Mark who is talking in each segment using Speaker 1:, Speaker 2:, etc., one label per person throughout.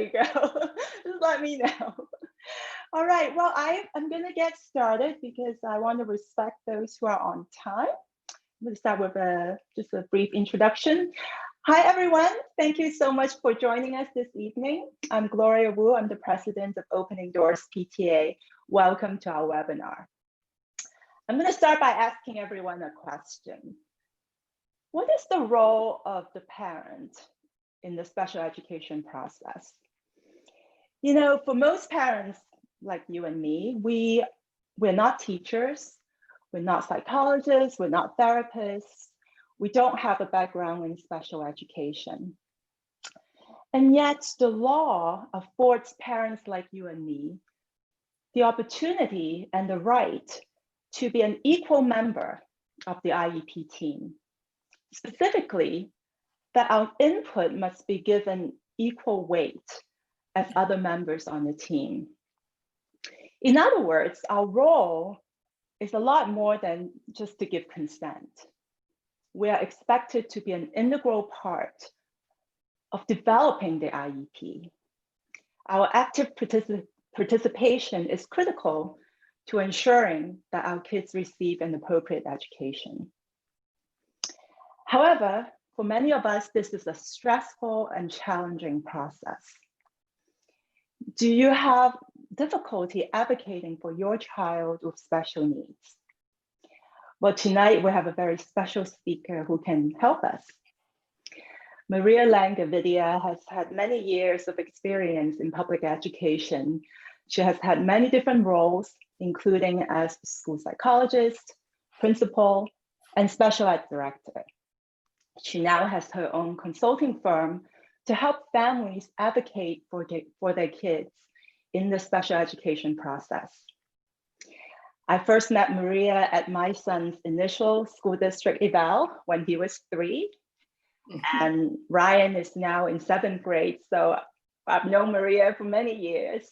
Speaker 1: you go. Just let me know. All right, well, I'm going to get started because I want to respect those who are on time. We'll start with just a brief introduction. Hi, everyone. Thank you so much for joining us this evening. I'm Gloria Wu. I'm the president of Opening Doors PTA. Welcome to our webinar. I'm going to start by asking everyone a question. What is the role of the parent in the special education process? You know, for most parents like you and me, we're not teachers, we're not psychologists, we're not therapists, we don't have a background in special education. And yet the law affords parents like you and me the opportunity and the right to be an equal member of the IEP team. Specifically, that our input must be given equal weight as other members on the team. In other words, our role is a lot more than just to give consent. We are expected to be an integral part of developing the IEP. Our active participation is critical to ensuring that our kids receive an appropriate education. However, for many of us, this is a stressful and challenging process. Do you have difficulty advocating for your child with special needs? Well, tonight we have a very special speaker who can help us. Maria Lang Gavidia has had many years of experience in public education. She has had many different roles, including as school psychologist, principal, and special ed director. She now has her own consulting firm to help families advocate for their kids in the special education process. I first met Maria at my son's initial school district eval when he was 3. And Ryan is now in 7th grade, so I've known Maria for many years.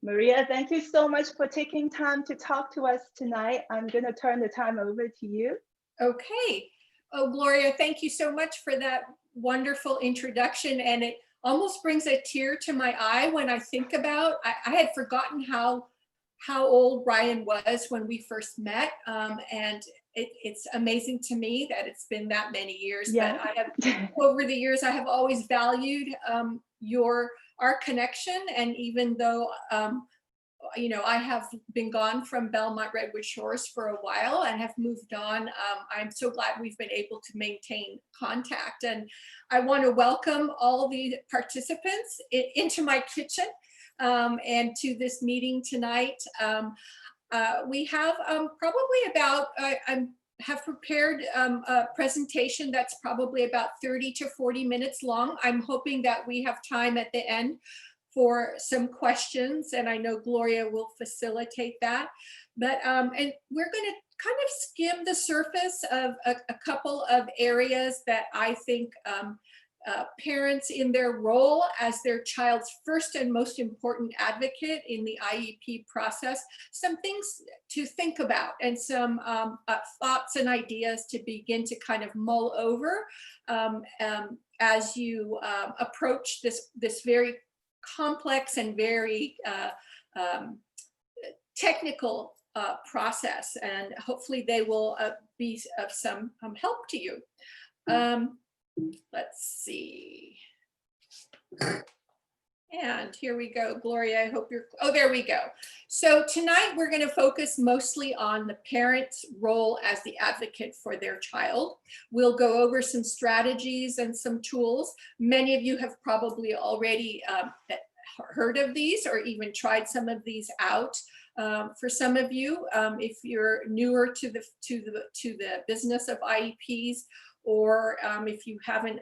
Speaker 1: Maria, thank you so much for taking time to talk to us tonight. I'm going to turn the time over to you.
Speaker 2: Okay. Oh, Gloria, thank you so much for that wonderful introduction. And it almost brings a tear to my eye when I think about, I had forgotten how old Ryan was when we first met. And it's amazing to me that it's been that many years.
Speaker 1: Yeah.
Speaker 2: But I have, over the years, I have always valued our connection. And even though, you know, I have been gone from Belmont Redwood Shores for a while and have moved on. I'm so glad we've been able to maintain contact. And I want to welcome all the participants into my kitchen and to this meeting tonight. We have probably about, I have prepared a presentation that's probably about 30 to 40 minutes long. I'm hoping that we have time at the end for some questions, and I know Gloria will facilitate that. But and we're going to kind of skim the surface of a couple of areas that I think parents in their role as their child's first and most important advocate in the IEP process, some things to think about and some thoughts and ideas to begin to kind of mull over as you approach this very complex and very technical process, and hopefully they will be of some help to you. Let's see. And here we go, Gloria, I hope you're, oh, there we go. So tonight we're going to focus mostly on the parent's role as the advocate for their child. We'll go over some strategies and some tools. Many of you have probably already heard of these or even tried some of these out. For some of you, if you're newer to the business of IEPs, or if you haven't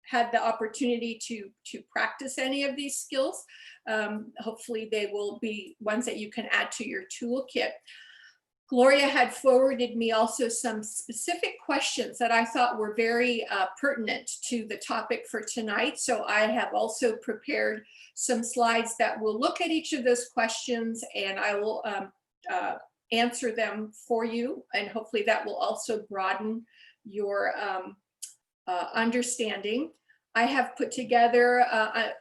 Speaker 2: had the opportunity to practice any of these skills, hopefully they will be ones that you can add to your toolkit. Gloria had forwarded me also some specific questions that I thought were very pertinent to the topic for tonight. So I have also prepared some slides that will look at each of those questions, and I will answer them for you. And hopefully that will also broaden your understanding. I have put together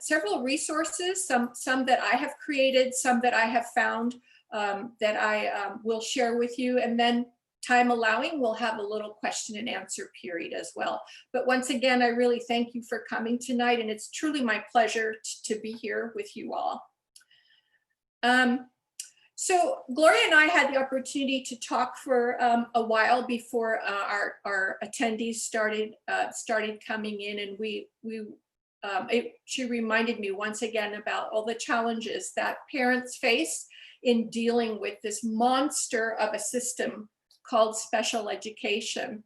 Speaker 2: several resources, some that I have created, some that I have found that I will share with you. And then time allowing, we'll have a little question and answer period as well. But once again, I really thank you for coming tonight, and it's truly my pleasure to be here with you all. So Gloria and I had the opportunity to talk for a while before our attendees started coming in, and she reminded me once again about all the challenges that parents face in dealing with this monster of a system called special education.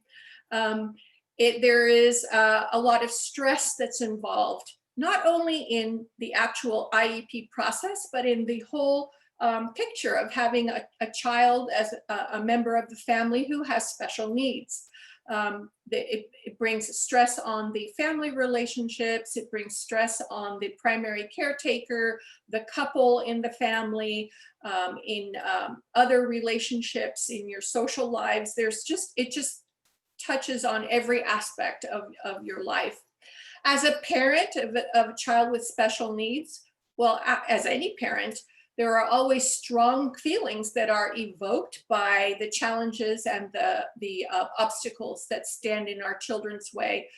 Speaker 2: There is a lot of stress that's involved, not only in the actual IEP process, but in the whole picture of having a child as a member of the family who has special needs. It brings stress on the family relationships, it brings stress on the primary caretaker, the couple in the family, in other relationships, in your social lives. It just touches on every aspect of your life. As a parent of a child with special needs, well, as any parent, there are always strong feelings that are evoked by the challenges and the obstacles that stand in our children's way.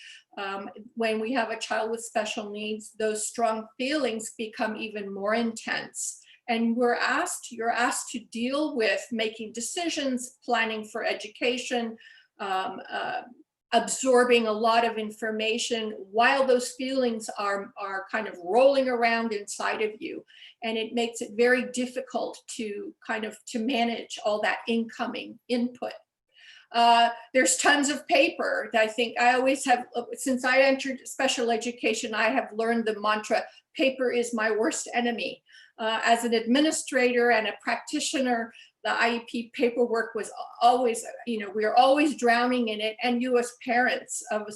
Speaker 2: When we have a child with special needs, those strong feelings become even more intense. And you're asked to deal with making decisions, planning for education, absorbing a lot of information while those feelings are kind of rolling around inside of you. And it makes it very difficult to manage all that incoming input. There's tons of paper. I think I always have, since I entered special education, I have learned the mantra, paper is my worst enemy. As an administrator and a practitioner, the IEP paperwork was always, we are always drowning in it. And you as parents of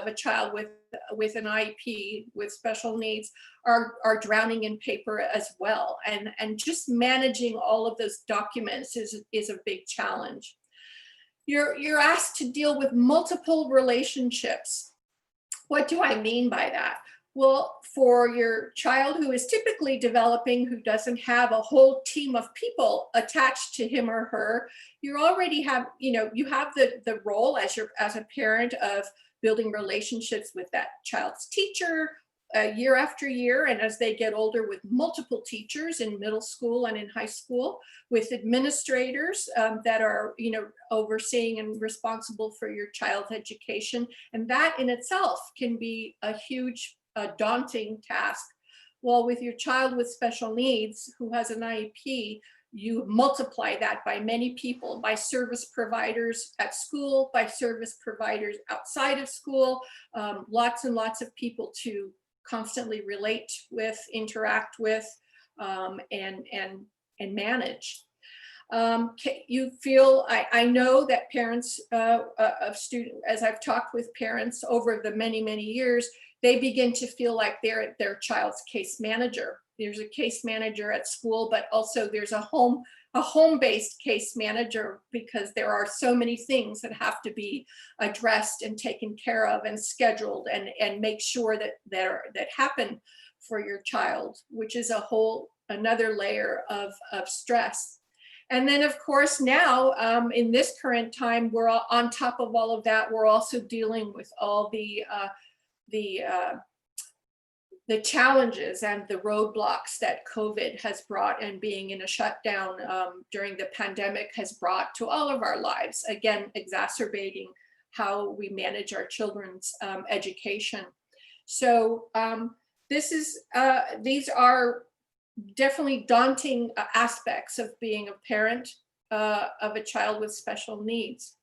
Speaker 2: a child with an IEP with special needs are drowning in paper as well. And just managing all of those documents is a big challenge. You're asked to deal with multiple relationships. What do I mean by that? Well, for your child who is typically developing, who doesn't have a whole team of people attached to him or her, you already have, you have the role as a parent of building relationships with that child's teacher year after year, and as they get older, with multiple teachers in middle school and in high school, with administrators that are overseeing and responsible for your child's education. And that in itself can be a huge daunting task. Well, with your child with special needs who has an IEP, you multiply that by many people, by service providers at school, by service providers outside of school, lots and lots of people to constantly relate with, interact with, and manage. You feel, I know that parents of students, as I've talked with parents over the many, many years, they begin to feel like they're their child's case manager. There's a case manager at school, but also there's a home-based case manager, because there are so many things that have to be addressed and taken care of and scheduled and make sure that happen for your child, which is another layer of stress. And then of course now in this current time, we're on top of all of that, we're also dealing with all the challenges and the roadblocks that COVID has brought, and being in a shutdown during the pandemic has brought to all of our lives, again, exacerbating how we manage our children's education. So these are definitely daunting aspects of being a parent of a child with special needs.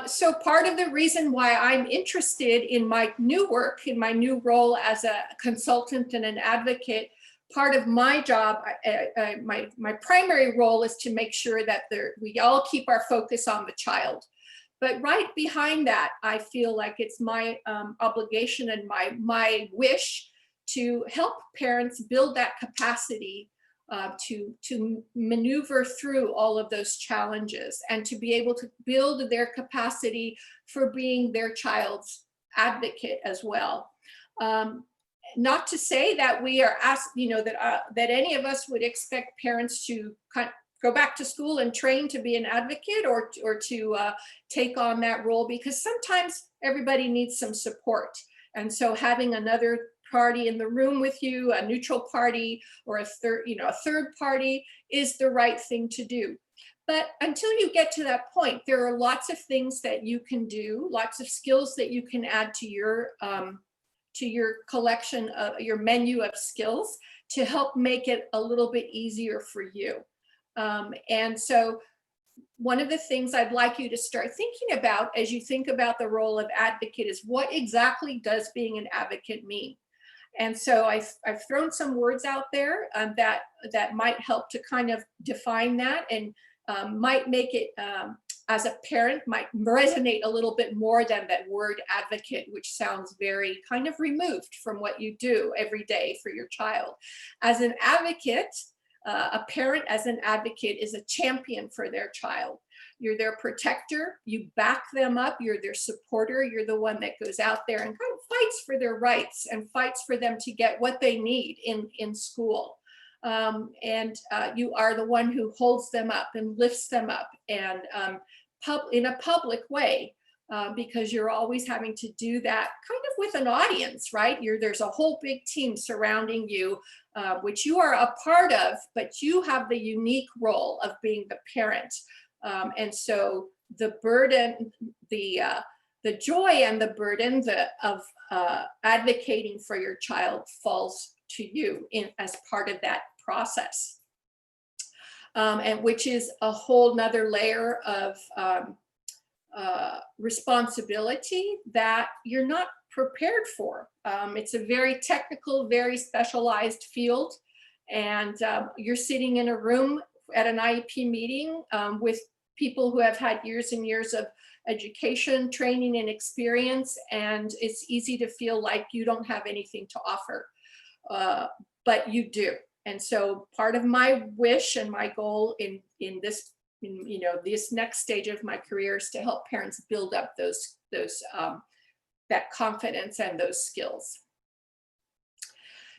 Speaker 2: So part of the reason why I'm interested in my new work, in my new role as a consultant and an advocate, part of my job, my primary role is to make sure that we all keep our focus on the child. But right behind that, I feel like it's my obligation and my wish to help parents build that capacity to maneuver through all of those challenges, and to be able to build their capacity for being their child's advocate as well. Not to say that we are asked, that any of us would expect parents to go back to school and train to be an advocate or to take on that role, because sometimes everybody needs some support. And so having another party in the room with you, a neutral party or a third party, is the right thing to do. But until you get to that point, there are lots of things that you can do, lots of skills that you can add to your collection of your menu of skills to help make it a little bit easier for you. And so one of the things I'd like you to start thinking about as you think about the role of advocate is, what exactly does being an advocate mean? And so I've thrown some words out there that might help to kind of define that, and might make it, as a parent, might resonate a little bit more than that word advocate, which sounds very kind of removed from what you do every day for your child. As an advocate, a parent as an advocate is a champion for their child. You're their protector, you back them up, you're their supporter, you're the one that goes out there and kind of fights for their rights and fights for them to get what they need in school. You are the one who holds them up and lifts them up, and in a public way, because you're always having to do that kind of with an audience, right? There's a whole big team surrounding you, which you are a part of, but you have the unique role of being the parent. And so the burden, the joy and the burden of advocating for your child falls to you as part of that process. And which is a whole nother layer of responsibility that you're not prepared for. It's a very technical, very specialized field. And you're sitting in a room at an IEP meeting with people who have had years and years of education, training, and experience. And it's easy to feel like you don't have anything to offer, but you do. And so part of my wish and my goal in this, this next stage of my career is to help parents build up that confidence and those skills.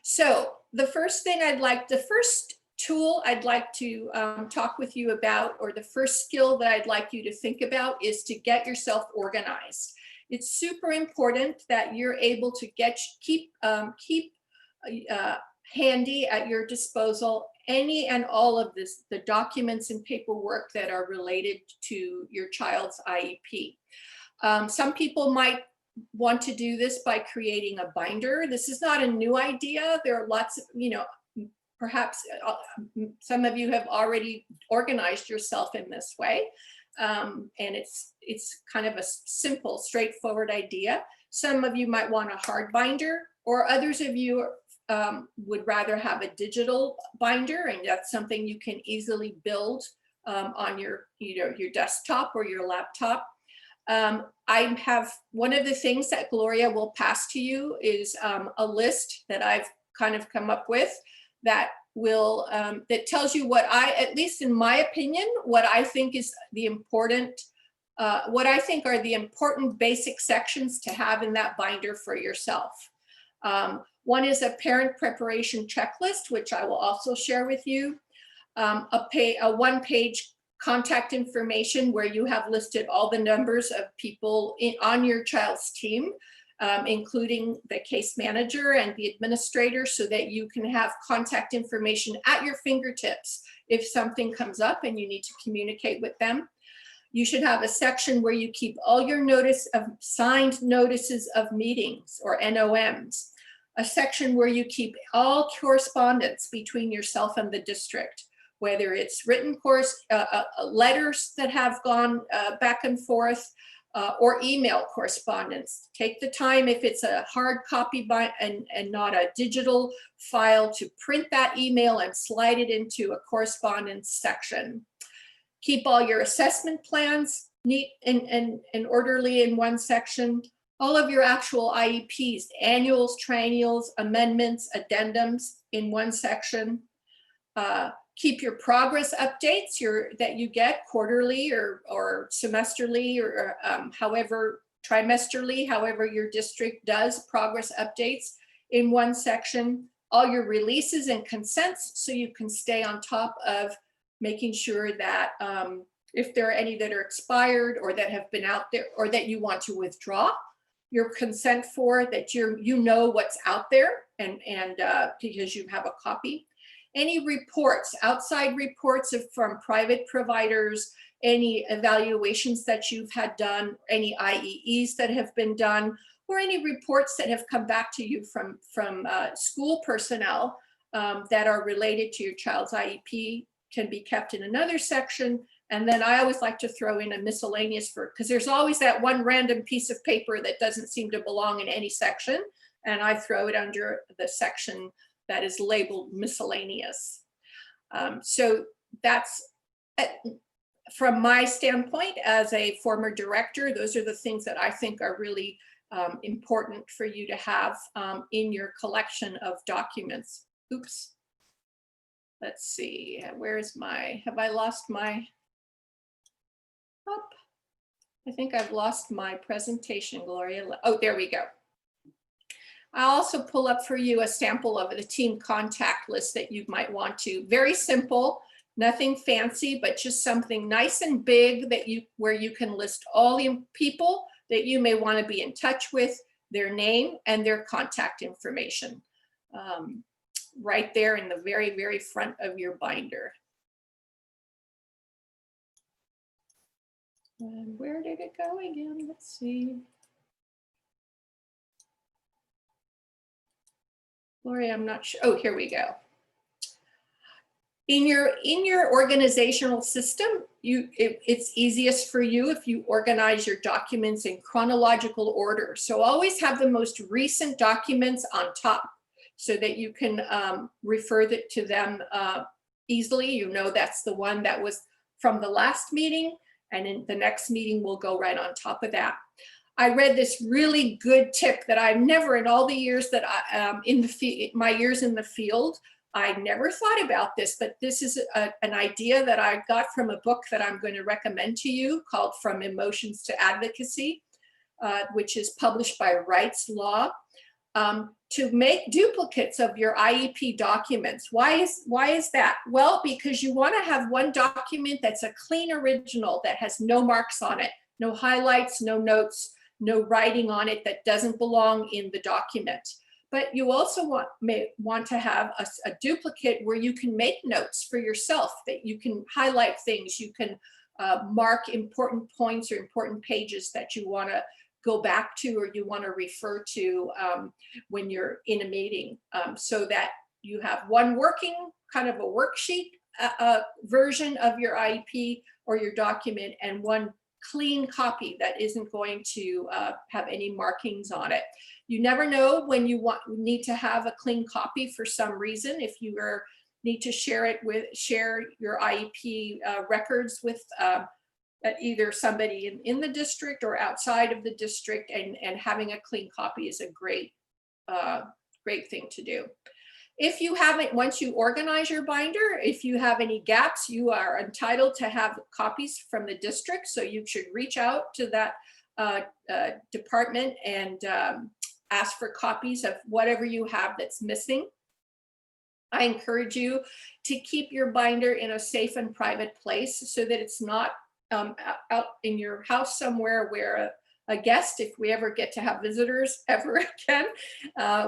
Speaker 2: So the first tool I'd like to talk with you about, or the first skill that I'd like you to think about, is to get yourself organized. It's super important that you're able to keep handy at your disposal any and all of the documents and paperwork that are related to your child's IEP. Some people might want to do this by creating a binder. This is not a new idea. There are lots of, perhaps some of you have already organized yourself in this way. And it's kind of a simple, straightforward idea. Some of you might want a hard binder, or others of you would rather have a digital binder, and that's something you can easily build on your desktop or your laptop. I have one of the things that Gloria will pass to you is a list that I've kind of come up with that will that tells you at least in my opinion, what I think is the important, what I think are the important basic sections to have in that binder for yourself. One is a parent preparation checklist, which I will also share with you. A one-page contact information where you have listed all the numbers of people on your child's team, including the case manager and the administrator, so that you can have contact information at your fingertips if something comes up and you need to communicate with them. You should have a section where you keep all your signed notices of meetings, or NOMs. A section where you keep all correspondence between yourself and the district, whether it's written letters that have gone back and forth, or email correspondence. Take the time, if it's a hard copy and not a digital file, to print that email and slide it into a correspondence section. Keep all your assessment plans neat and orderly in one section. All of your actual IEPs, annuals, triennials, amendments, addendums in one section. Keep your progress updates that you get quarterly or semesterly, or however trimesterly, however your district does, progress updates in one section, all your releases and consents, so you can stay on top of making sure that if there are any that are expired or that have been out there or that you want to withdraw your consent for, that you know what's out there, and because you have a copy. Any reports, outside reports from private providers, any evaluations that you've had done, any IEEs that have been done, or any reports that have come back to you from school personnel that are related to your child's IEP can be kept in another section. And then I always like to throw in a miscellaneous because there's always that one random piece of paper that doesn't seem to belong in any section. And I throw it under the section that is labeled miscellaneous. So that's, from my standpoint as a former director, those are the things that I think are really important for you to have in your collection of documents. Oops. Let's see, where's have I lost my, I think I've lost my presentation, Gloria. Oh, there we go. I'll also pull up for you a sample of the team contact list that you might want to. Very simple, nothing fancy, but just something nice and big that where you can list all the people that you may want to be in touch with, their name and their contact information. Right there in the very, very front of your binder. And where did it go again? Let's see. Gloria, I'm not sure. Oh, here we go. In your organizational system, it's easiest for you if you organize your documents in chronological order. So always have the most recent documents on top so that you can refer to them easily. You know that's the one that was from the last meeting, and in the next meeting will go right on top of that. I read this really good tip that I've never, in all the years that my years in the field, I never thought about this, but this is an idea that I got from a book that I'm going to recommend to you called From Emotions to Advocacy, which is published by Wright's Law. To make duplicates of your IEP documents. Why is that? Well, because you want to have one document that's a clean original that has no marks on it, no highlights, no notes, no writing on it that doesn't belong in the document. But you also may want to have a duplicate where you can make notes for yourself, that you can highlight things, you can mark important points or important pages that you want to go back to or you want to refer to when you're in a meeting, so that you have one working kind of a worksheet version of your IEP or your document and one clean copy that isn't going to have any markings on it. You never know when you need to have a clean copy for some reason. If you need to share your IEP records with either somebody in the district or outside of the district, and having a clean copy is a great thing to do. If you haven't, once you organize your binder, if you have any gaps, you are entitled to have copies from the district. So you should reach out to that department and ask for copies of whatever you have that's missing. I encourage you to keep your binder in a safe and private place so that it's not out in your house somewhere where a guest, if we ever get to have visitors ever again,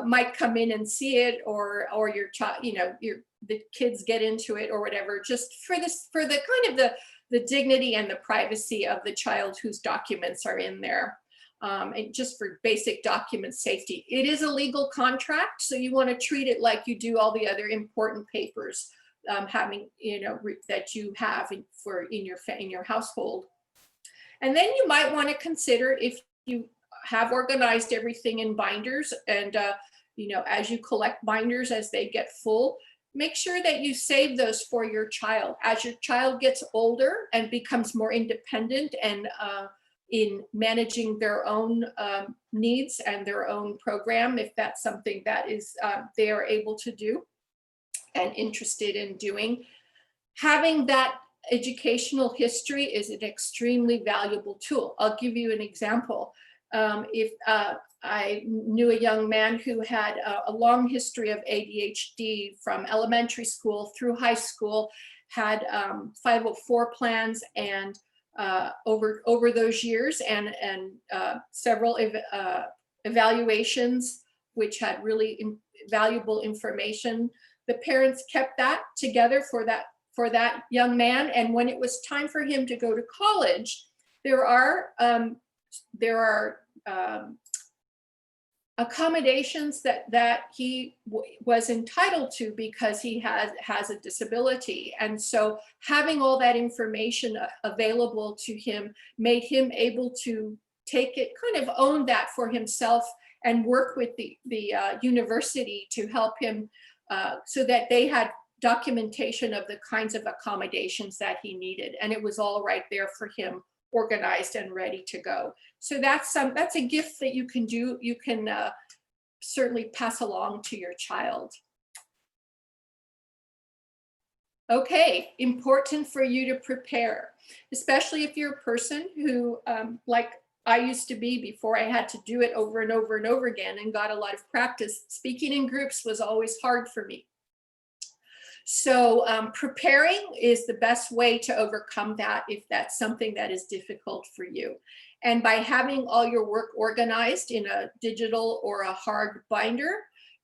Speaker 2: might come in and see it, or your child, the kids get into it or whatever, just for the kind of the dignity and the privacy of the child whose documents are in there. And just for basic document safety. It is a legal contract, so you want to treat it like you do all the other important papers that you have in your household. And then you might want to consider, if you have organized everything in binders, and as you collect binders as they get full, make sure that you save those for your child. As your child gets older and becomes more independent and in managing their own needs and their own program, if that's something that is they are able to do and interested in doing, having that educational history is an extremely valuable tool. I'll give you an example. If I knew a young man who had a long history of ADHD from elementary school through high school, had 504 plans, and over those years, and several evaluations, which had really valuable information. The parents kept that together for that young man, and when it was time for him to go to college, there are accommodations that he was entitled to because he has a disability. And so having all that information available to him made him able to take it, kind of own that for himself, and work with the university to help him so that they had documentation of the kinds of accommodations that he needed. And it was all right there for him, organized and ready to go. So that's a gift that you can do. You can certainly pass along to your child. Okay, important for you to prepare, especially if you're a person who, like I used to be before I had to do it over and over and over again and got a lot of practice. Speaking in groups was always hard for me. So preparing is the best way to overcome that if that's something that is difficult for you. And by having all your work organized in a digital or a hard binder,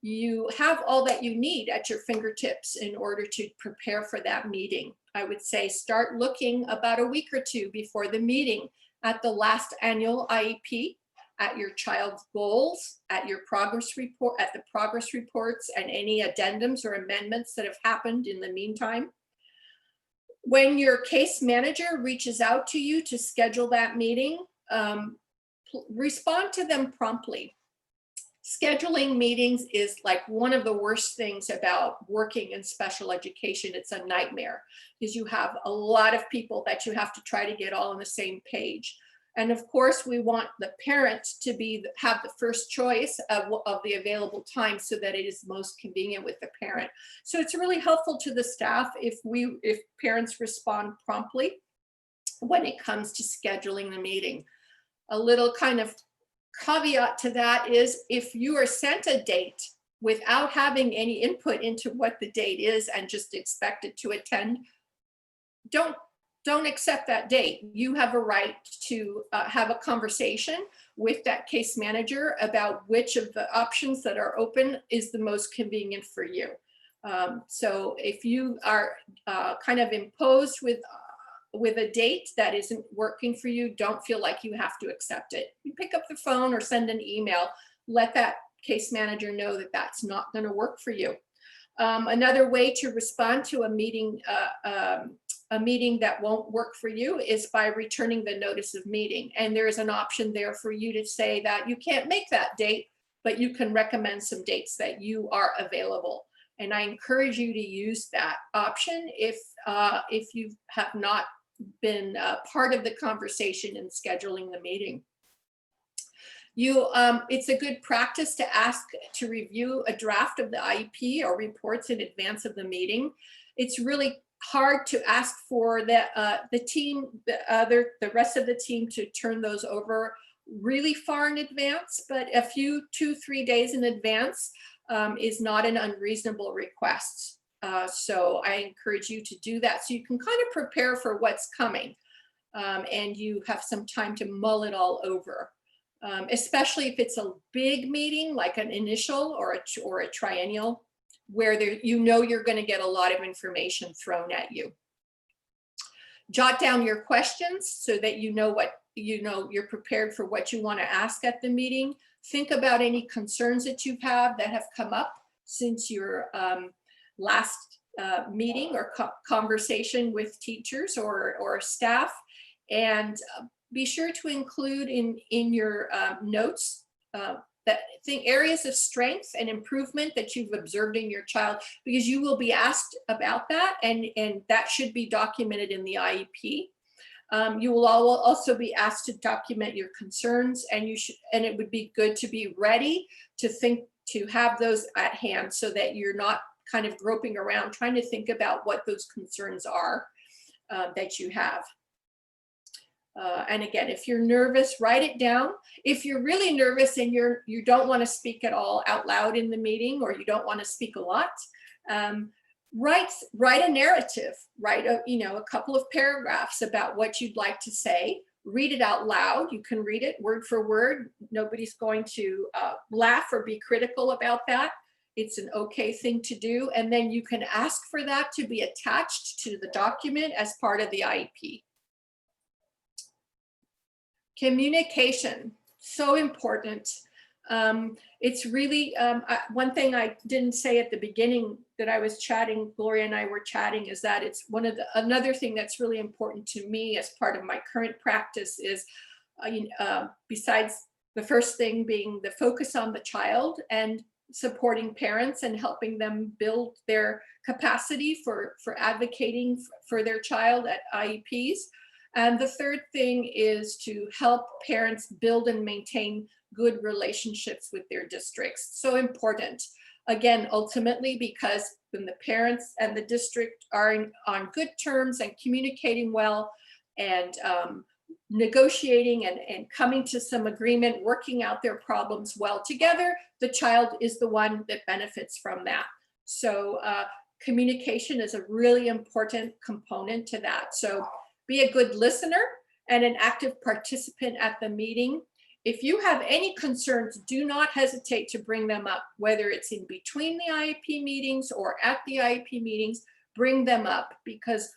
Speaker 2: you have all that you need at your fingertips in order to prepare for that meeting. I would say start looking about a week or two before the meeting at the last annual IEP, at your child's goals, at your progress report, at the progress reports, and any addendums or amendments that have happened in the meantime. When your case manager reaches out to you to schedule that meeting, respond to them promptly. Scheduling meetings is like one of the worst things about working in special education. It's a nightmare because you have a lot of people that you have to try to get all on the same page. And of course, we want the parent to have the first choice of the available time so that it is most convenient with the parent. So it's really helpful to the staff if parents respond promptly when it comes to scheduling the meeting. A little kind of caveat to that is if you are sent a date without having any input into what the date is and just expected to attend, don't accept that date. You have a right to have a conversation with that case manager about which of the options that are open is the most convenient for you. So if you are kind of imposed with a date that isn't working for you, don't feel like you have to accept it. You pick up the phone or send an email, let that case manager know that that's not going to work for you. Another way to respond to a meeting that won't work for you is by returning the notice of meeting. And there's an option there for you to say that you can't make that date, but you can recommend some dates that you are available. And I encourage you to use that option if you have not been part of the conversation in scheduling the meeting. It's a good practice to ask to review a draft of the IEP or reports in advance of the meeting. It's really hard to ask for the rest of the team to turn those over really far in advance, but a few 2-3 days in advance is not an unreasonable request. So I encourage you to do that so you can kind of prepare for what's coming and you have some time to mull it all over. Especially if it's a big meeting like an initial or a triennial, where you're going to get a lot of information thrown at you. Jot down your questions so that you're prepared for what you want to ask at the meeting. Think about any concerns that you have that have come up since your last meeting or conversation with teachers or staff, and be sure to include in your notes areas of strength and improvement that you've observed in your child, because you will be asked about that, and that should be documented in the IEP. You will also be asked to document your concerns, and it would be good to be ready to have those at hand so that you're not kind of groping around trying to think about what those concerns are that you have. And again, if you're nervous, write it down. If you're really nervous and you don't want to speak at all out loud in the meeting, or you don't want to speak a lot, write a narrative, write a couple of paragraphs about what you'd like to say. Read it out loud. You can read it word for word. Nobody's going to laugh or be critical about that. It's an okay thing to do. And then you can ask for that to be attached to the document as part of the IEP. Communication, so important. It's really, one thing I didn't say at the beginning that I was chatting, Gloria and I were chatting, is that it's another thing that's really important to me as part of my current practice is, besides the first thing being the focus on the child and supporting parents and helping them build their capacity for advocating for their child at IEPs. And the third thing is to help parents build and maintain good relationships with their districts. So important. Again, ultimately, because when the parents and the district are on good terms and communicating well and negotiating and coming to some agreement, working out their problems well together, the child is the one that benefits from that. So communication is a really important component to that. So be a good listener and an active participant at the meeting. If you have any concerns, do not hesitate to bring them up, whether it's in between the IEP meetings or at the IEP meetings, bring them up, because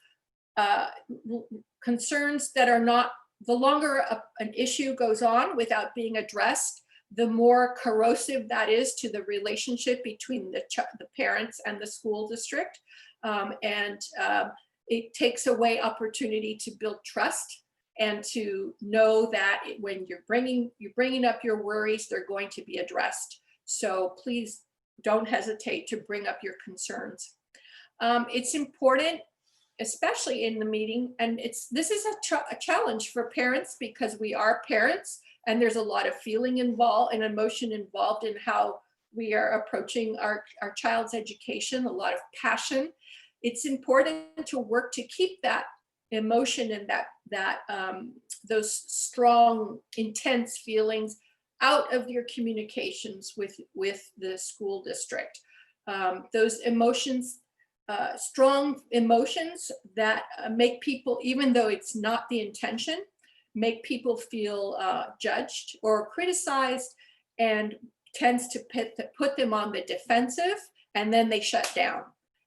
Speaker 2: concerns that are not, the longer an issue goes on without being addressed, the more corrosive that is to the relationship between the parents and the school district. It takes away opportunity to build trust and to know that when you're bringing up your worries, they're going to be addressed. So please don't hesitate to bring up your concerns. It's important, especially in the meeting, and this is a challenge for parents, because we are parents and there's a lot of feeling involved and emotion involved in how we are approaching our child's education, a lot of passion. It's important to work to keep that emotion and those strong, intense feelings out of your communications with the school district. Those emotions, strong emotions that make people, even though it's not the intention, make people feel judged or criticized, and tends to put them on the defensive, and then they shut down.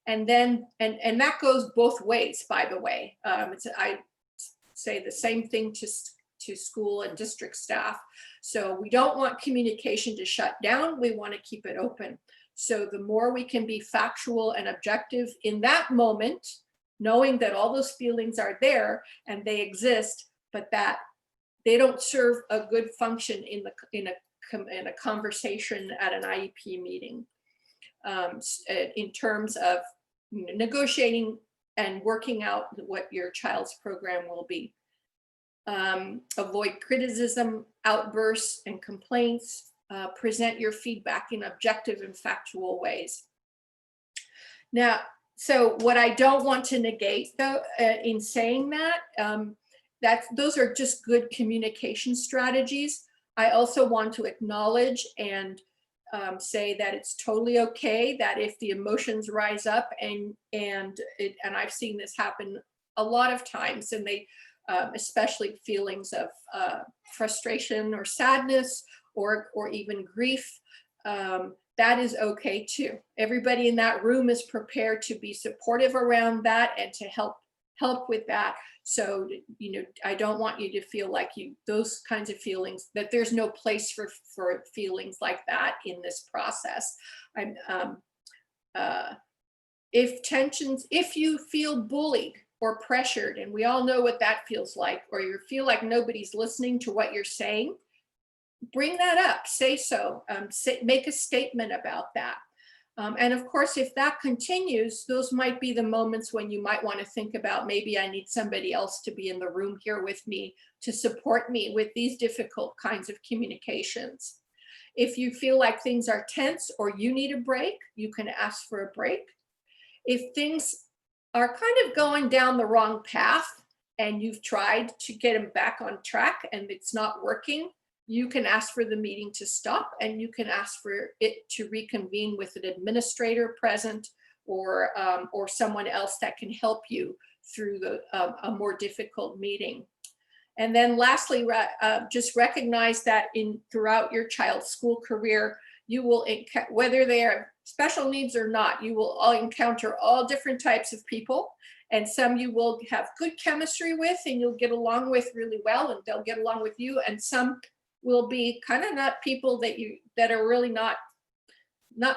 Speaker 2: And then, and that goes both ways, by the way. I say the same thing to school and district staff. So we don't want communication to shut down. We want to keep it open. So the more we can be factual and objective in that moment, knowing that all those feelings are there and they exist, but that they don't serve a good function in a conversation at an IEP meeting. In terms of negotiating and working out what your child's program will be. Avoid criticism, outbursts, and complaints. Present your feedback in objective and factual ways. Now, so what I don't want to negate, though, in saying that, those are just good communication strategies. I also want to acknowledge and say that it's totally okay that if the emotions rise up, and I've seen this happen a lot of times, and they especially feelings of frustration or sadness or even grief, that is okay too. Everybody in that room is prepared to be supportive around that and to help with that. So, I don't want you to feel like those kinds of feelings, that there's no place for feelings like that in this process. If you feel bullied or pressured, and we all know what that feels like, or you feel like nobody's listening to what you're saying, bring that up, say so, make a statement about that. And of course, if that continues, those might be the moments when you might want to think about, maybe I need somebody else to be in the room here with me to support me with these difficult kinds of communications. If you feel like things are tense or you need a break, you can ask for a break. If things are kind of going down the wrong path, and you've tried to get them back on track and it's not working, you can ask for the meeting to stop, and you can ask for it to reconvene with an administrator present, or someone else that can help you through a more difficult meeting. And then lastly, just recognize that throughout your child's school career, you will, whether they are special needs or not, you will all encounter all different types of people. And some you will have good chemistry with and you'll get along with really well, and they'll get along with you. And some will be kind of not people that are really not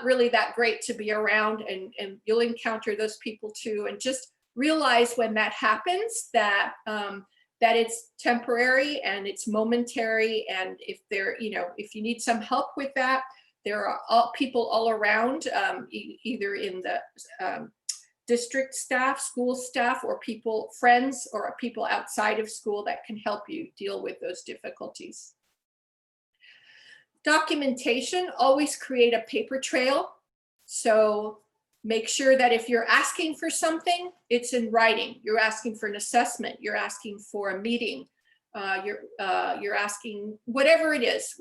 Speaker 2: really that great to be around, and you'll encounter those people too. And just realize when that happens that that it's temporary and it's momentary. And if if you need some help with that, there are people all around, either in the district staff, school staff, or friends, or people outside of school that can help you deal with those difficulties. Documentation, always create a paper trail. So make sure that if you're asking for something, it's in writing. You're asking for an assessment, you're asking for a meeting, you're asking whatever it is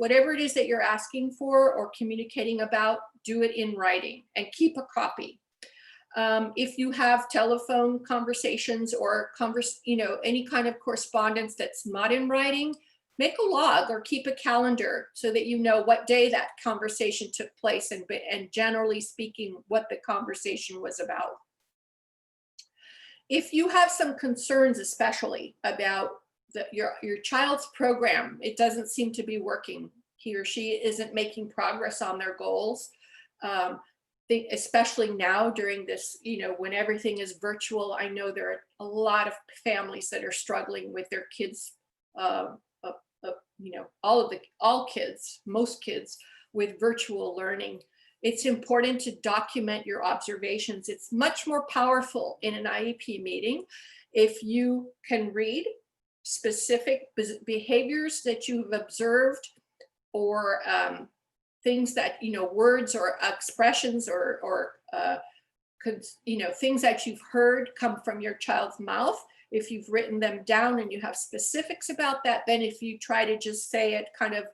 Speaker 2: that you're asking for or communicating about, do it in writing and keep a copy. If you have telephone conversations or any kind of correspondence that's not in writing, make a log or keep a calendar so that you know what day that conversation took place, and generally speaking, what the conversation was about. If you have some concerns, especially about your child's program, it doesn't seem to be working, he or she isn't making progress on their goals, especially now during this, when everything is virtual. I know there are a lot of families that are struggling with their kids, most kids with virtual learning. It's important to document your observations. It's much more powerful in an IEP meeting if you can read specific behaviors that you've observed, or things that, words or expressions or things that you've heard come from your child's mouth. If you've written them down and you have specifics about that, then if you try to just say it kind of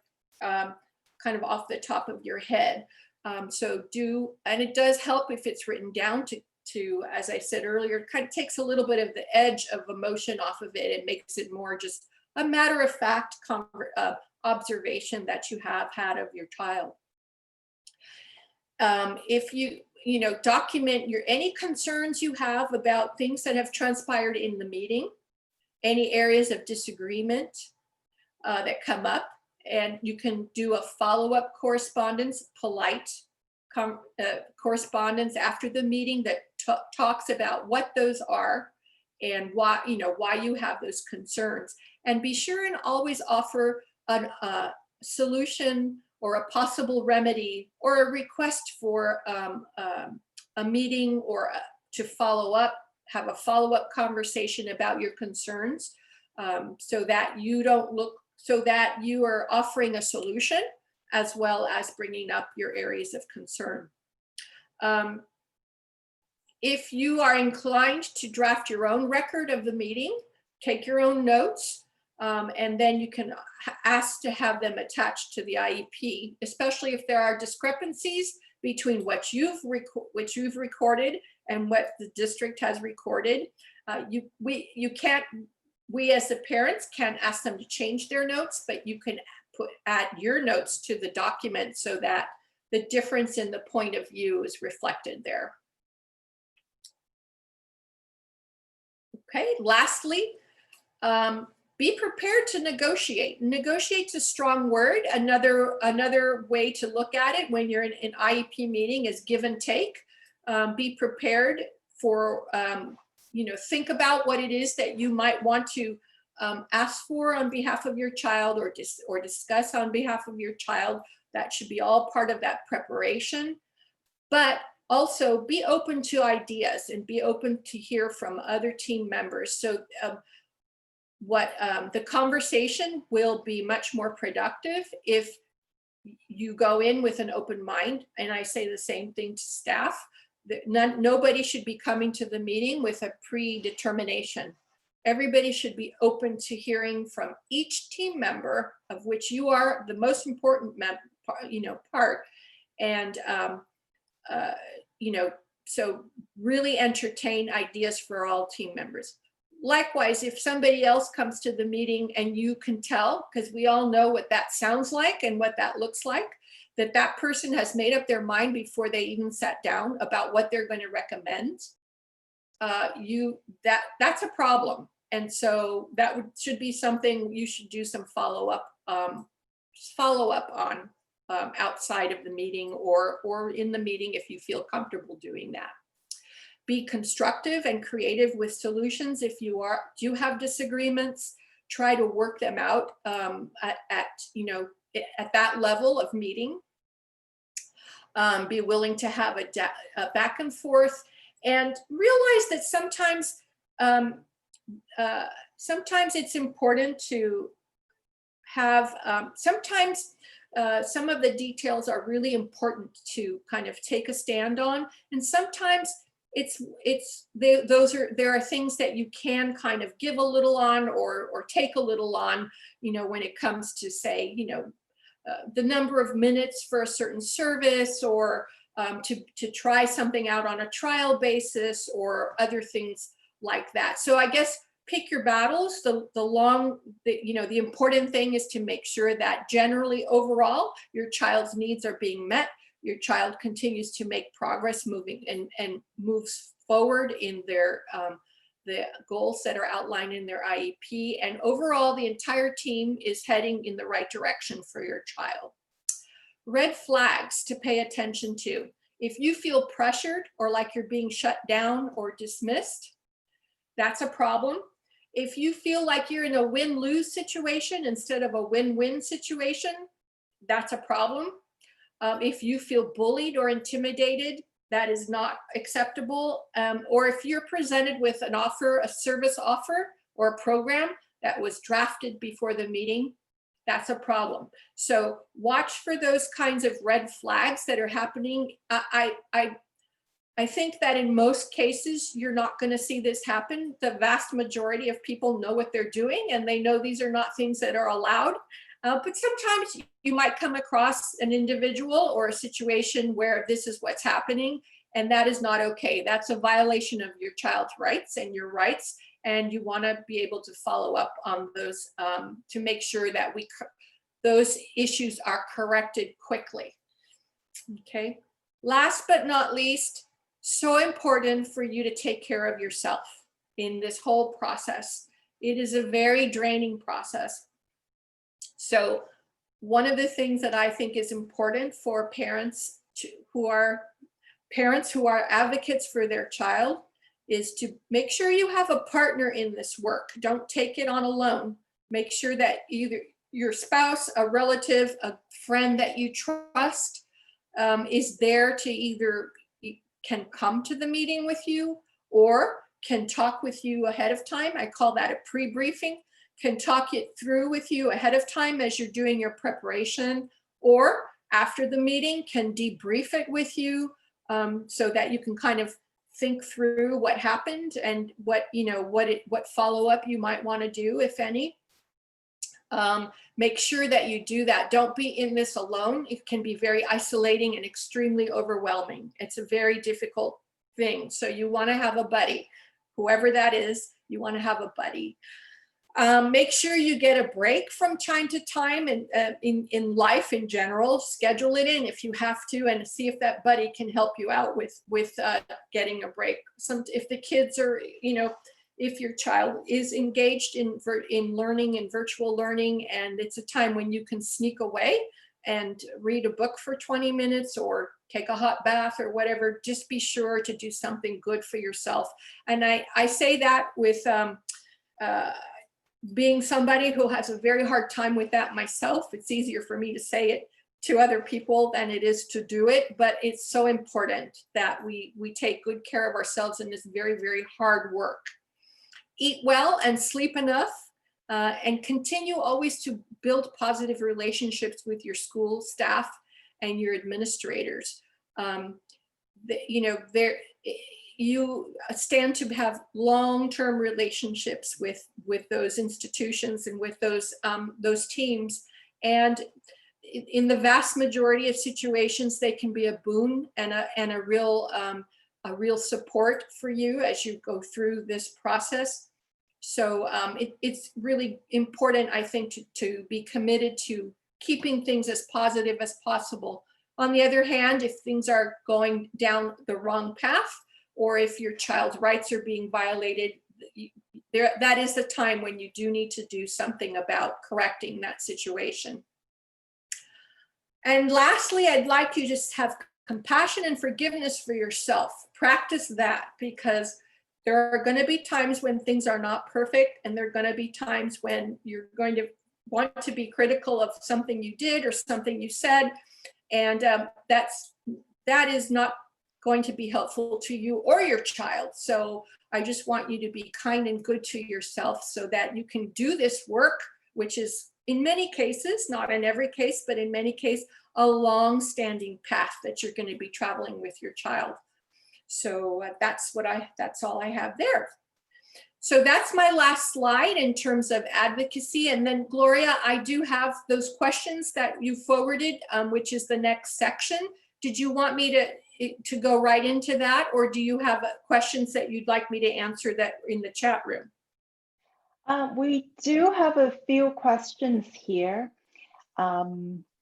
Speaker 2: off the top of your head. And it does help if it's written down to, as I said earlier, it kind of takes a little bit of the edge of emotion off of it and makes it more just a matter of fact observation that you have had of your child. If you document any concerns you have about things that have transpired in the meeting, any areas of disagreement that come up, and you can do a follow-up correspondence, polite correspondence after the meeting that talks about what those are and why you have those concerns. And be sure and always offer a solution or a possible remedy or a request for a meeting, or to follow up, have a follow-up conversation about your concerns, so that you are offering a solution as well as bringing up your areas of concern. If you are inclined to draft your own record of the meeting, take your own notes, and then you can ask to have them attached to the IEP, especially if there are discrepancies between what you've recorded and what the district has recorded. We as the parents can't ask them to change their notes, but you can add your notes to the document so that the difference in the point of view is reflected there. Okay, lastly, be prepared to negotiate. Negotiate's a strong word. Another way to look at it when you're in an IEP meeting is give and take. Be prepared for, think about what it is that you might want to ask for on behalf of your child, or discuss on behalf of your child. That should be all part of that preparation. But also be open to ideas and be open to hear from other team members. So the conversation will be much more productive if you go in with an open mind. And I say the same thing to staff. Nobody should be coming to the meeting with a predetermination. Everybody should be open to hearing from each team member, of which you are the most important part. And so really entertain ideas for all team members. Likewise, if somebody else comes to the meeting and you can tell, because we all know what that sounds like and what that looks like, that person has made up their mind before they even sat down about what they're going to recommend, that's a problem. And so that should be something you should do some follow-up on outside of the meeting or in the meeting if you feel comfortable doing that. Be constructive and creative with solutions. If you do have disagreements, try to work them out at that level of meeting. Be willing to have a back and forth, and realize that sometimes it's important to have, some of the details are really important to kind of take a stand on, and sometimes there are things that you can kind of give a little on or take a little on, when it comes to, say, the number of minutes for a certain service, or to try something out on a trial basis, or other things like that. So I guess pick your battles. The important thing is to make sure that generally overall your child's needs are being met. Your child continues to make progress moving and moves forward in their the goals that are outlined in their IEP, and overall the entire team is heading in the right direction for your child. Red flags to pay attention to. If you feel pressured or like you're being shut down or dismissed, that's a problem. If you feel like you're in a win-lose situation instead of a win-win situation, that's a problem. If you feel bullied or intimidated, that is not acceptable. Or if you're presented with an offer, a service offer or a program that was drafted before the meeting, that's a problem. So watch for those kinds of red flags that are happening. I think that in most cases, you're not going to see this happen. The vast majority of people know what they're doing, and they know these are not things that are allowed. But sometimes you might come across an individual or a situation where this is what's happening, and that is not okay. That's a violation of your child's rights and your rights, and you want to be able to follow up on those to make sure that those issues are corrected quickly. Okay. Last but not least, so important for you to take care of yourself in this whole process. It is a very draining process. So one of the things that I think is important for parents who are advocates for their child is to make sure you have a partner in this work. Don't take it on alone. Make sure that either your spouse, a relative, a friend that you trust is there to either can come to the meeting with you or can talk with you ahead of time. I call that a pre-briefing. Can talk it through with you ahead of time as you're doing your preparation, or after the meeting can debrief it with you so that you can kind of think through what happened and what follow-up you might want to do, if any. Make sure that you do that. Don't be in this alone. It can be very isolating and extremely overwhelming. It's a very difficult thing. So you want to have a buddy, whoever that is, you want to have a buddy. Make sure you get a break from time to time and in life in general. Schedule it in if you have to, and see if that buddy can help you out with getting a break. If the kids are, if your child is engaged in learning and virtual learning, and it's a time when you can sneak away and read a book for 20 minutes or take a hot bath or whatever, just be sure to do something good for yourself. And I say that with being somebody who has a very hard time with that myself. It's easier for me to say it to other people than it is to do it, but it's so important that we take good care of ourselves in this very, very hard work. Eat well and sleep enough, and continue always to build positive relationships with your school staff and your administrators. you stand to have long-term relationships with those institutions and with those teams. And in the vast majority of situations, they can be a boon and a real support for you as you go through this process. So it's really important, I think, to be committed to keeping things as positive as possible. On the other hand, if things are going down the wrong path, or if your child's rights are being violated, that is the time when you do need to do something about correcting that situation. And lastly, I'd like you to just have compassion and forgiveness for yourself. Practice that, because there are going to be times when things are not perfect, and there are going to be times when you're going to want to be critical of something you did or something you said, and that is not going to be helpful to you or your child. So I just want you to be kind and good to yourself so that you can do this work, which is in many cases, not in every case, but in many cases, a long-standing path that you're going to be traveling with your child. So that's all I have there. So that's my last slide in terms of advocacy. And then Gloria, I do have those questions that you forwarded, which is the next section. Did you want me to go right into that, or do you have questions that you'd like me to answer that in the chat room?
Speaker 1: We do have a few questions here.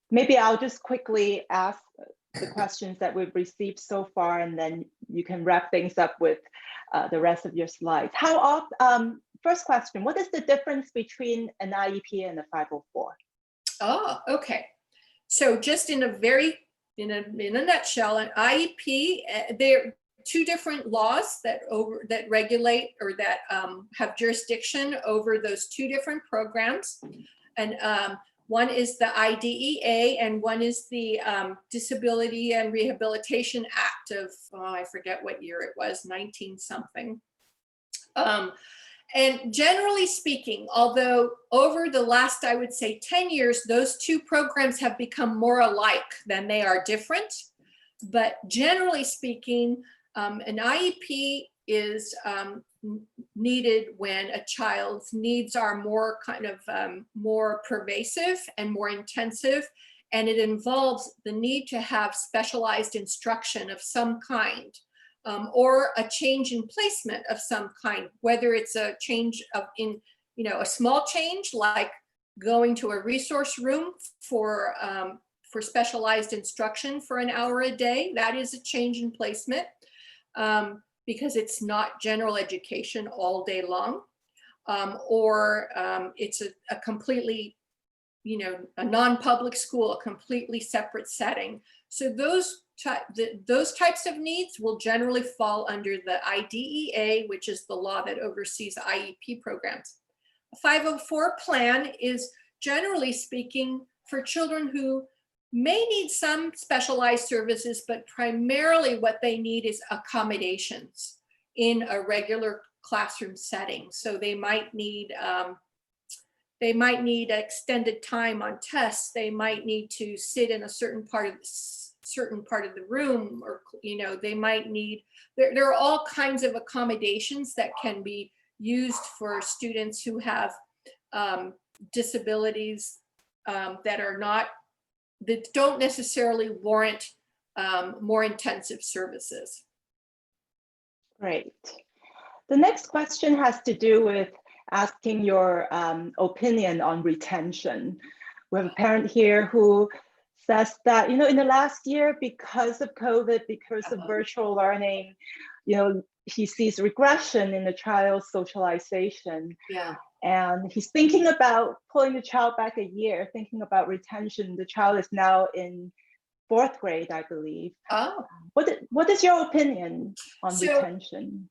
Speaker 1: Maybe I'll just quickly ask the questions that we've received so far, and then you can wrap things up with the rest of your slides. How often, first question, what is the difference between an IEP and a 504? Oh,
Speaker 2: okay. So just in a nutshell, an IEP, they're two different laws that regulate or that have jurisdiction over those two different programs. And one is the IDEA, and one is the Disability and Rehabilitation Act of, I forget what year it was, 19 something. And generally speaking, although over the last, I would say 10 years, those two programs have become more alike than they are different. But generally speaking, an IEP is needed when a child's needs are more more pervasive and more intensive, and it involves the need to have specialized instruction of some kind, or a change in placement of some kind, whether it's a change a small change like going to a resource room for specialized instruction for an hour a day. That is a change in placement. Because it's not general education all day long, or it's a completely, a non-public school, a completely separate setting. So those types of needs will generally fall under the IDEA, which is the law that oversees IEP programs. A 504 plan is, generally speaking, for children who may need some specialized services, but primarily what they need is accommodations in a regular classroom setting. So they might need extended time on tests. They might need to sit in a certain part of the room, or they might need. There are all kinds of accommodations that can be used for students who have disabilities that don't necessarily warrant more intensive services.
Speaker 1: Great. The next question has to do with asking your opinion on retention. We have a parent here who says that, in the last year, because of COVID, because of virtual learning, he sees regression in the child's socialization.
Speaker 2: Yeah.
Speaker 1: And he's thinking about pulling the child back a year, thinking about retention. The child is now in 4th grade, I believe.
Speaker 2: Oh.
Speaker 1: What is your opinion on retention?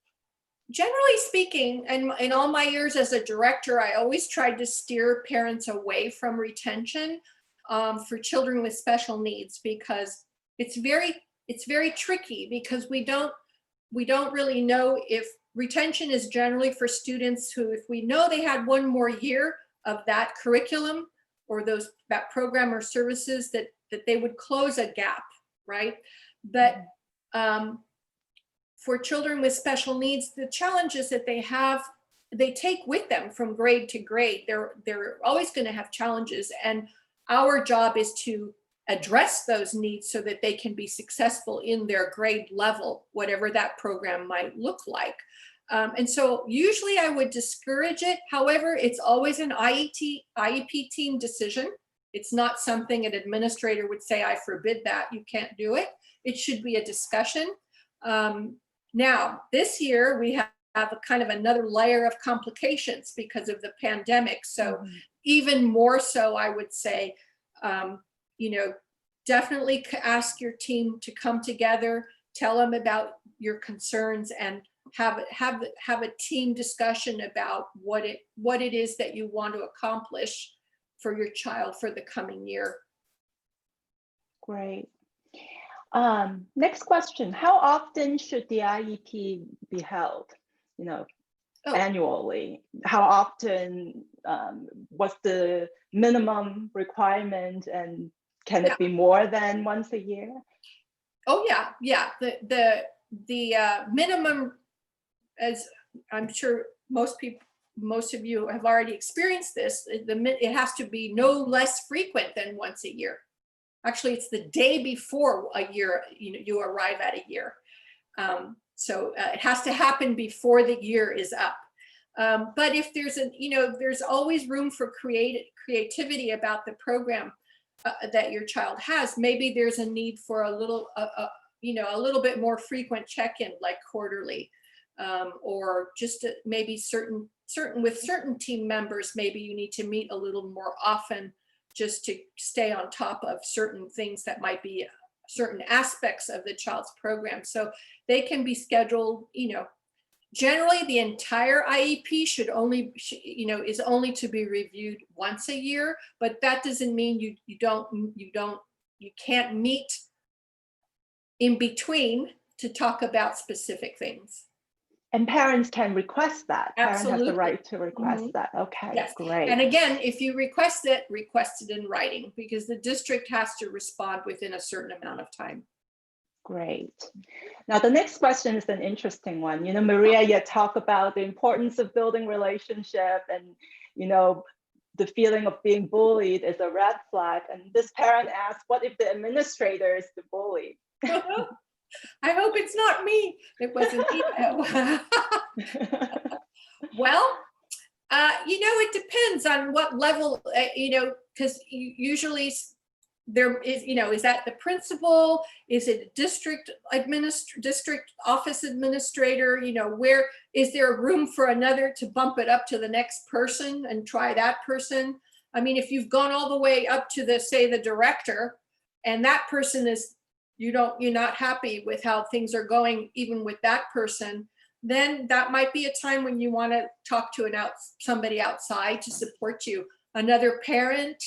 Speaker 2: Generally speaking, and in all my years as a director, I always tried to steer parents away from retention for children with special needs, because it's very tricky, because we don't really know if retention is generally for students who, if we know they had one more year of that curriculum or that program or services, that they would close a gap, right? But for children with special needs, the challenges that they have, they take with them from grade to grade. They're always going to have challenges, and our job is to address those needs so that they can be successful in their grade level, whatever that program might look like. And so usually I would discourage it. However, it's always an IEP team decision. It's not something an administrator would say, I forbid that, you can't do it. It should be a discussion. Now, this year we have a kind of another layer of complications because of the pandemic. So even more so, I would say, you know, definitely ask your team to come together, tell them about your concerns, and have a team discussion about what it is that you want to accomplish for your child for the coming year.
Speaker 1: Great. Next question. How often should the IEP be held? You know, annually? How often? What's the minimum requirement, and can it be more than once a year? Oh yeah. The minimum, as I'm sure most of you have already experienced this, it has to be no less frequent than once a year. Actually, it's the day before a year, you arrive at a year. So it has to happen before the year is up. But if there's there's always room for creativity about the program that your child has. Maybe there's a need for a little bit more frequent check-in, like quarterly, or just maybe with certain team members, maybe you need to meet a little more often just to stay on top of certain things that might be certain aspects of the child's program. So they can be scheduled, generally the entire IEP is only to be reviewed once a year, but that doesn't mean you can't meet in between to talk about specific things. And parents can request that. Absolutely. Parents have the right to request that. Okay, yes. Great. And again, if you request it in writing, because the district has to respond within a certain amount of time. Great. Now, the next question is an interesting one. Maria, you talk about the importance of building relationship, and, the feeling of being bullied is a red flag. And this parent asks, what if the administrator is the bully? I hope it's not me. It wasn't me. Well, it depends on what level, because usually there is, is that the principal? Is it a district office administrator? Where is there room for another to bump it up to the next person and try that person? I mean, if you've gone all the way up to the director, and that person is, you're not happy with how things are going, even with that person, then that might be a time when you want to talk to somebody outside to support you, another parent,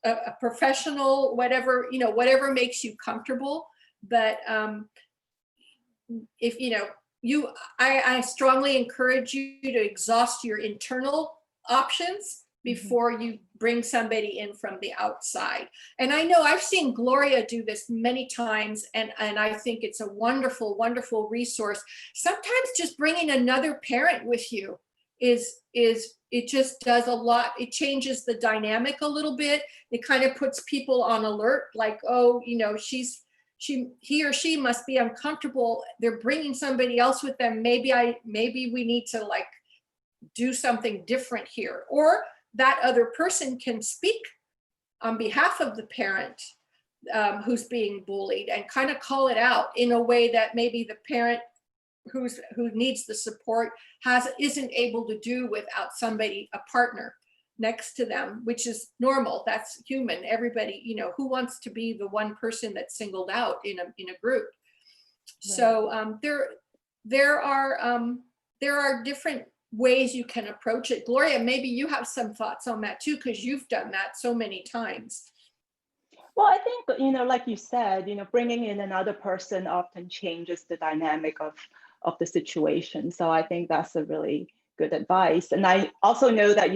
Speaker 1: a professional, whatever makes you comfortable. But if I strongly encourage you to exhaust your internal options before you bring somebody in from the outside. And I know I've seen Gloria do this many times, and I think it's a wonderful, wonderful resource. Sometimes just bringing another parent with you it just does a lot. It changes the dynamic a little bit. It kind of puts people on alert, like, oh, he or she must be uncomfortable. They're bringing somebody else with them. Maybe we need to do something different here. Or that other person can speak on behalf of the parent who's being bullied and kind of call it out in a way that maybe the parent who needs the support isn't able to do without a partner next to them, which is normal. That's human. Everybody, who wants to be the one person that's singled out in a group? Right. So there are different ways you can approach it. Gloria, maybe you have some thoughts on that too, because you've done that so many times. Well, I think, like you said, bringing in another person often changes the dynamic of the situation. So I think that's a really good advice. And I also know that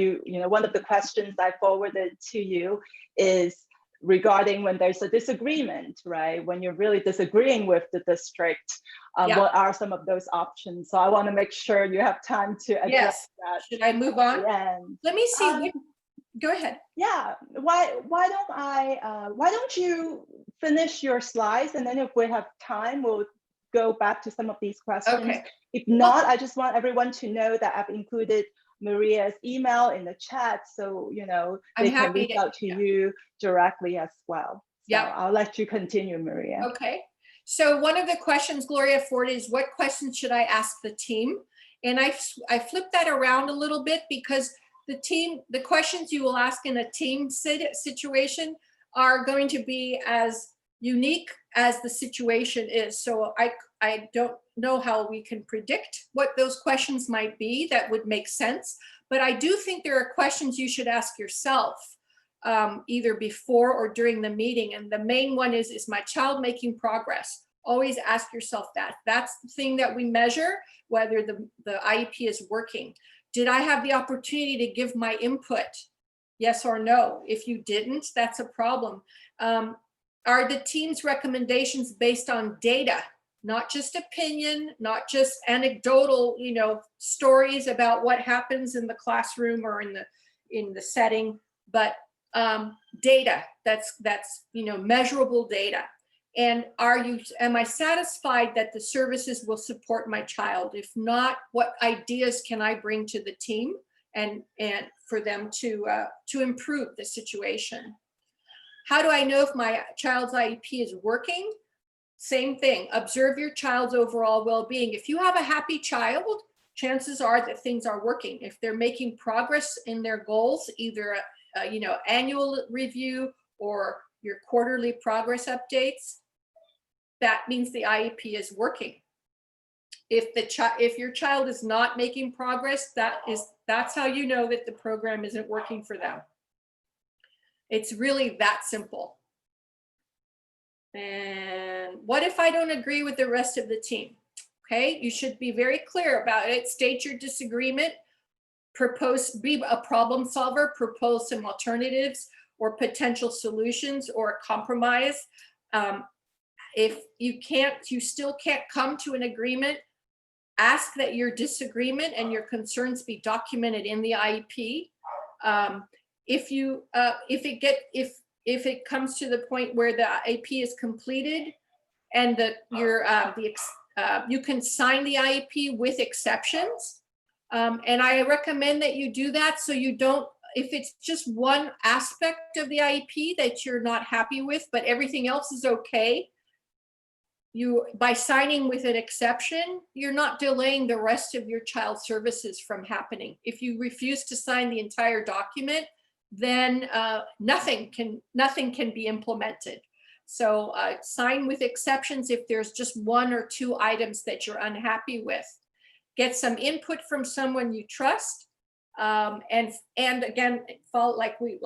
Speaker 1: one of the questions I forwarded to you is regarding when there's a disagreement, right? When you're really disagreeing with the district,
Speaker 2: Yeah.
Speaker 1: what are some of those options? So I want to make sure you have time to address
Speaker 2: Yes.
Speaker 1: that.
Speaker 2: Should I move on?
Speaker 1: And
Speaker 2: Let me see. Go ahead.
Speaker 1: yeah, why don't you finish your slides, and then if we have time, we'll go back to some of these questions.
Speaker 2: Okay.
Speaker 1: If not, I just want everyone to know that I've included Maria's email in the chat, so they can reach out to you directly as well. So
Speaker 2: yeah,
Speaker 1: I'll let you continue, Maria.
Speaker 2: Okay. So one of the questions, Gloria Ford, is what questions should I ask the team? And I flipped that around a little bit, because the questions you will ask in a team situation are going to be as unique as the situation is. So I don't know how we can predict what those questions might be that would make sense, but I do think there are questions you should ask yourself, either before or during the meeting. And the main one is my child making progress? Always ask yourself that. That's the thing that we measure, whether the IEP is working. Did I have the opportunity to give my input? Yes or no? If you didn't, that's a problem. Are the team's recommendations based on data, not just opinion, not just anecdotal, stories about what happens in the classroom or in the setting, but data that's measurable data? And am I satisfied that the services will support my child? If not, what ideas can I bring to the team and for them to improve the situation? How do I know if my child's IEP is working? Same thing, observe your child's overall well-being. If you have a happy child, chances are that things are working. If they're making progress in their goals, either annual review or your quarterly progress updates, that means the IEP is working. If your child is not making progress, that's how you know that the program isn't working for them. It's really that simple. And what if I don't agree with the rest of the team? Okay, you should be very clear about it. State your disagreement, be a problem solver, propose some alternatives or potential solutions or a compromise. If you still can't come to an agreement, ask that your disagreement and your concerns be documented in the IEP. If it comes to the point where the IEP is completed and you can sign the IEP with exceptions, and I recommend that you do that, so you don't. If it's just one aspect of the IEP that you're not happy with, but everything else is okay, by signing with an exception, you're not delaying the rest of your child's services from happening. If you refuse to sign the entire document, then nothing can be implemented. So sign with exceptions if there's just one or two items that you're unhappy with. Get some input from someone you trust, and again, like we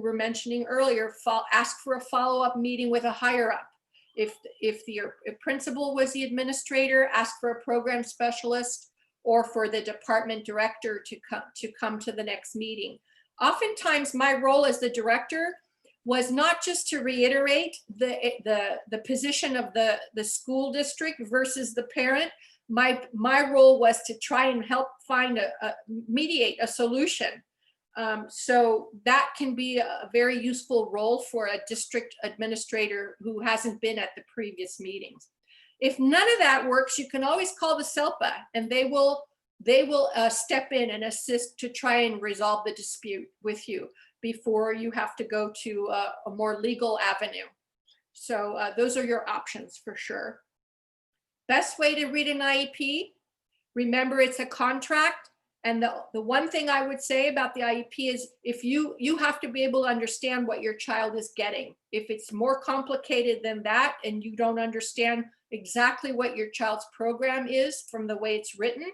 Speaker 2: were mentioning earlier, ask for a follow-up meeting with a higher up. If your principal was the administrator, ask for a program specialist or for the department director to come to the next meeting. Oftentimes, my role as the director was not just to reiterate the position of the school district versus the parent. My role was to try and help mediate a solution. So that can be a very useful role for a district administrator who hasn't been at the previous meetings. If none of that works, you can always call the SELPA, and they will step in and assist to try and resolve the dispute with you before you have to go to a more legal avenue. So those are your options for sure. Best way to read an IEP, remember it's a contract. And the one thing I would say about the IEP is if you have to be able to understand what your child is getting. If it's more complicated than that and you don't understand exactly what your child's program is from the way it's written,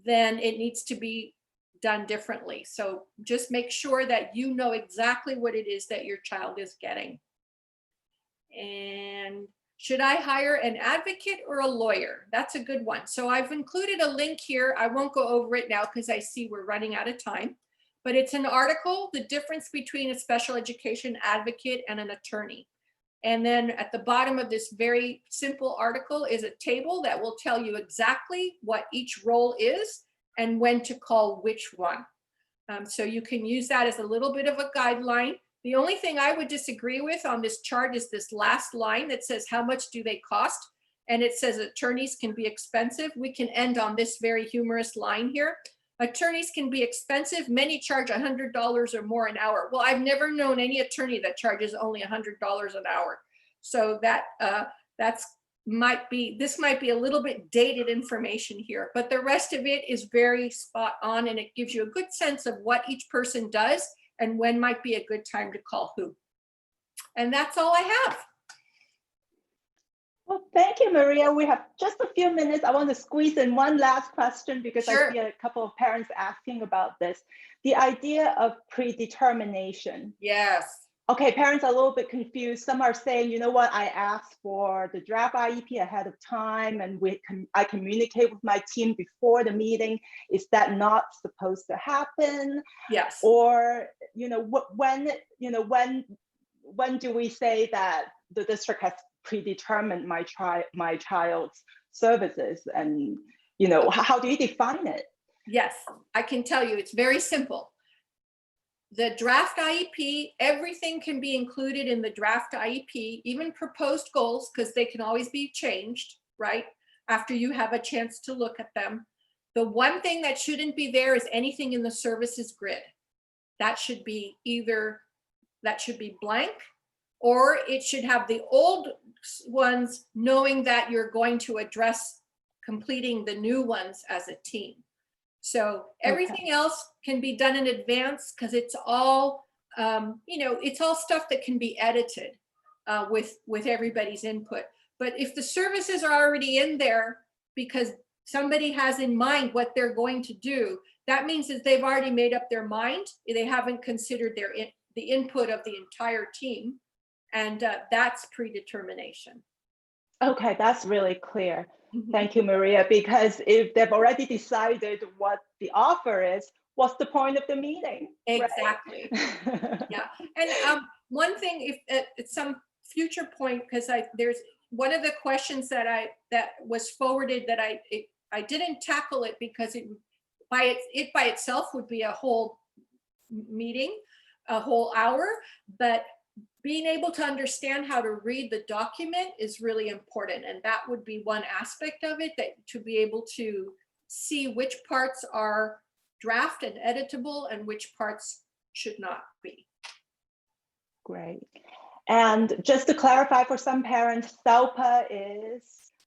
Speaker 2: then it needs to be done differently. So just make sure that you know exactly what it is that your child is getting. And should I hire an advocate or a lawyer? That's a good one. So I've included a link here. I won't go over it now because I see we're running out of time. but it's an article, the difference between a special education advocate and an attorney. And then at the bottom of this very simple article is a table that will tell you exactly what each role is and when to call which one. So you can use that as a little bit of a guideline. The only thing I would disagree with on this chart is this last line that says, how much do they cost? And it says attorneys can be expensive. We can end on this very humorous line here. Attorneys can be expensive. Many charge $100 or more an hour. Well, I've never known any attorney that charges only $100 an hour. So this might be a little bit dated information here, but the rest of it is very spot on, and it gives you a good sense of what each person does and when might be a good time to call who. And that's all I have.
Speaker 1: Well, thank you, Maria. We have just a few minutes. I want to squeeze in one last question because
Speaker 2: Sure.
Speaker 1: I see a couple of parents asking about this. The idea of predetermination.
Speaker 2: Yes.
Speaker 1: Okay, parents are a little bit confused. Some are saying, you know what, I asked for the draft IEP ahead of time and I communicate with my team before the meeting. Is that not supposed to happen?
Speaker 2: Yes.
Speaker 1: Or, when do we say that the district has predetermined my child's services, and how do you define it?
Speaker 2: Yes, I can tell you it's very simple. The draft IEP, everything can be included in the draft IEP, even proposed goals, because they can always be changed, right? After you have a chance to look at them. The one thing that shouldn't be there is anything in the services grid. That should be blank, or it should have the old ones knowing that you're going to address completing the new ones as a team. So everything else can be done in advance because it's all, it's all stuff that can be edited with everybody's input. But if the services are already in there because somebody has in mind what they're going to do, that means that they've already made up their mind. They haven't considered the input of the entire team. And that's predetermination.
Speaker 1: Okay, that's really clear. Thank you, Maria, because if they've already decided what the offer is, what's the point of the meeting?
Speaker 2: Exactly. Right? Yeah. And one thing, if at some future point, because there's one of the questions that was forwarded that I didn't tackle it because it by itself would be a whole meeting, a whole hour, but being able to understand how to read the document is really important. And that would be one aspect of it, that to be able to see which parts are draft and editable and which parts should not be.
Speaker 1: Great. And just to clarify for some parents, SELPA is,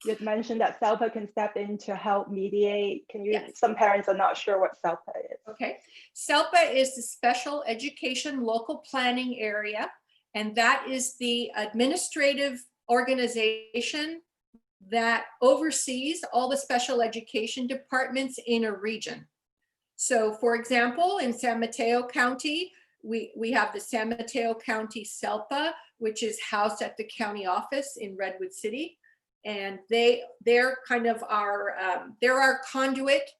Speaker 1: you had mentioned that SELPA can step in to help mediate.
Speaker 2: Yes.
Speaker 1: Some parents are not sure what SELPA is.
Speaker 2: Okay. SELPA is the Special Education Local Planning Area. And that is the administrative organization that oversees all the special education departments in a region. So for example, in San Mateo County, we have the San Mateo County SELPA, which is housed at the county office in Redwood City. And they're kind of they're our conduit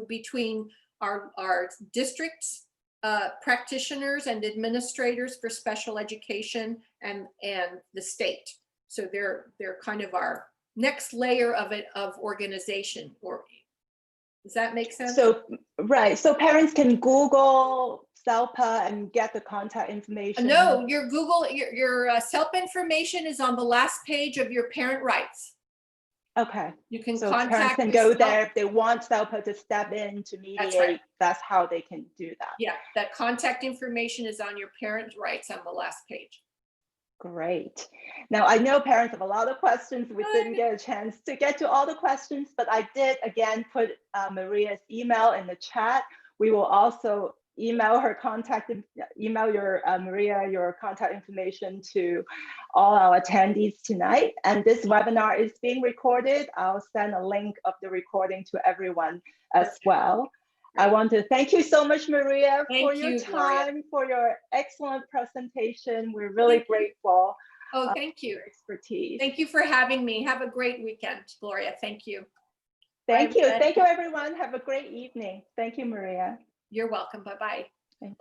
Speaker 2: between our districts, practitioners and administrators for special education and the state. So they're kind of our next layer of organization. Or does that make sense?
Speaker 1: So right. So parents can Google SELPA and get the contact information.
Speaker 2: No, your SELPA information is on the last page of your parent rights.
Speaker 1: Okay.
Speaker 2: You can
Speaker 1: so
Speaker 2: contact
Speaker 1: parents can go there if they want SELPA to step in to mediate. That's right. That's how they can do that.
Speaker 2: Yeah, that contact information is on your parent rights on the last page.
Speaker 1: Great. Now I know parents have a lot of questions. We didn't get a chance to get to all the questions, but I did again put Maria's email in the chat. We will also email your Maria your contact information to all our attendees tonight. And this webinar is being recorded. I'll send a link of the recording to everyone as well. I want to thank you so much, Maria, for your time, for your excellent presentation. We're really grateful.
Speaker 2: Oh, thank you.
Speaker 1: Expertise.
Speaker 2: Thank you for having me. Have a great weekend, Gloria. Thank you.
Speaker 1: Thank you. Thank you, everyone. Have a great evening. Thank you, Maria.
Speaker 2: You're welcome. Bye-bye.
Speaker 1: Thank you.